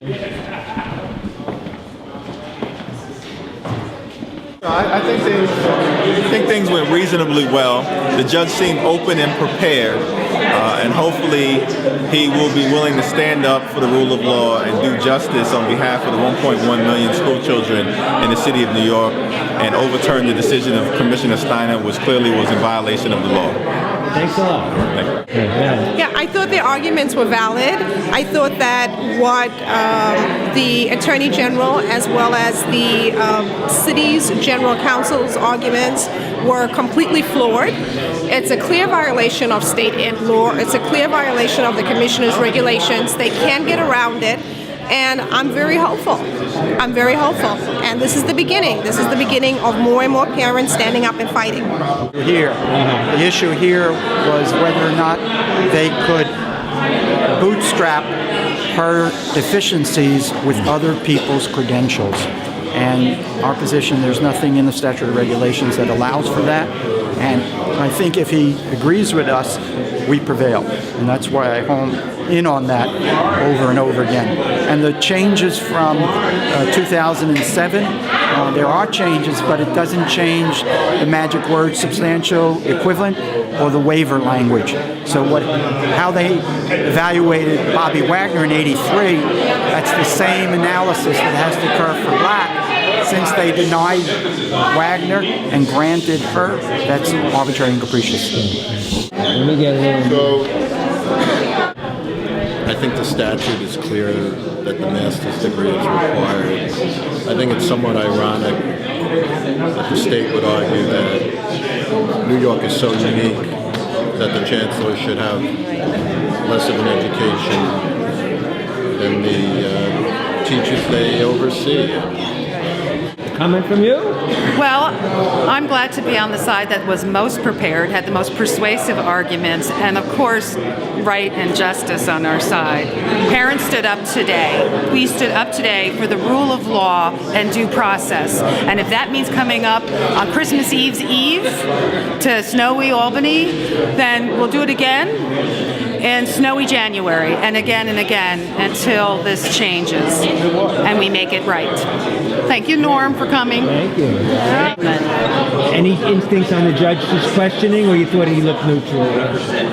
I think things went reasonably well. The judge seemed open and prepared, and hopefully he will be willing to stand up for the rule of law and do justice on behalf of the 1.1 million school children in the city of New York and overturn the decision of Commissioner Steiner, which clearly was in violation of the law. Thanks a lot. Thank you. Yeah, I thought the arguments were valid. I thought that what the Attorney General as well as the city's General Counsel's arguments were completely flawed. It's a clear violation of state law. It's a clear violation of the Commissioner's regulations. They can't get around it. And I'm very hopeful. I'm very hopeful. And this is the beginning. This is the beginning of more and more parents standing up and fighting. Here, the issue here was whether or not they could bootstrap her deficiencies with other people's credentials. And our position, there's nothing in the statute of regulations that allows for that. And I think if he agrees with us, we prevail. And that's why I hone in on that over and over again. And the changes from 2007, there are changes, but it doesn't change the magic word substantial equivalent or the waiver language. So how they evaluated Bobby Wagner in '83, that's the same analysis that has to occur for Black. Since they denied Wagner and granted her, that's arbitrary and capricious. Let me get a little... I think the statute is clear that the master's degree is required. I think it's somewhat ironic that the state would argue that New York is so unique that the chancellor should have less of an education than the teachers they oversee. Comment from you? Well, I'm glad to be on the side that was most prepared, had the most persuasive arguments, and of course, right and justice on our side. Parents stood up today. We stood up today for the rule of law and due process. And if that means coming up on Christmas Eve's Eve to snowy Albany, then we'll do it again in snowy January and again until this changes and we make it right. Thank you, Norm, for coming. Thank you. Any instincts on the judge's questioning, or you thought he looked neutral?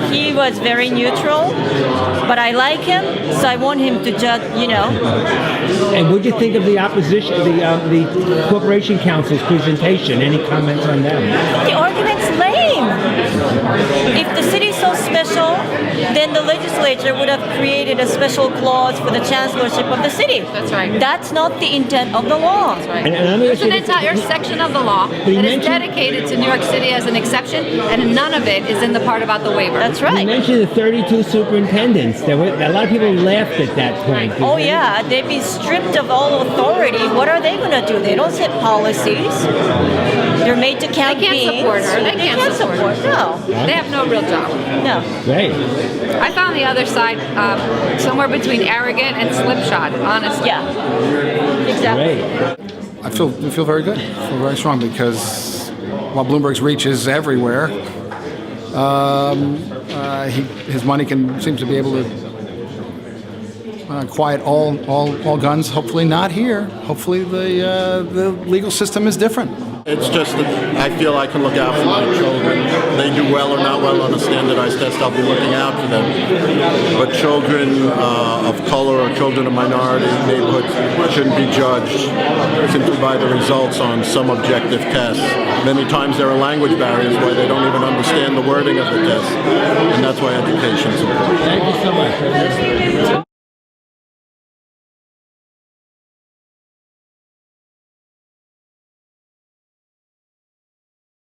He was very neutral, but I like him, so I want him to judge, And what do you think of the opposition, the Corporation Council's presentation? Any comments on them? The argument's lame. If the city's so special, then the legislature would have created a special clause for the chancellorship of the city. That's right. That's not the intent of the law. That's right. And There's an entire section of the law that is dedicated to New York City as an exception, and none of it is in the part about the waiver. That's right. You mentioned the 32 superintendents. A lot of people laughed at that point. Oh yeah, they'd be stripped of all authority. What are they going to do? They don't set policies. They're made to count They can't support her. They can't support her. No. They have no real job. No. Great. I found the other side somewhere between arrogant and slipshod, honestly. Yeah. Exactly. Great. I feel very good. I feel very strong because while Bloomberg's reach is everywhere, his money seems to be able to quiet all guns. Hopefully not here. Hopefully the legal system is different. It's just that I feel I can look out for my children. They do well or not well on a standardized test, I'll be looking out for them. But children of color or children of minority neighborhoods shouldn't be judged simply by the results on some objective test. Many times there are language barriers where they don't even understand the wording of the test, and that's why education is important. Thank you so much.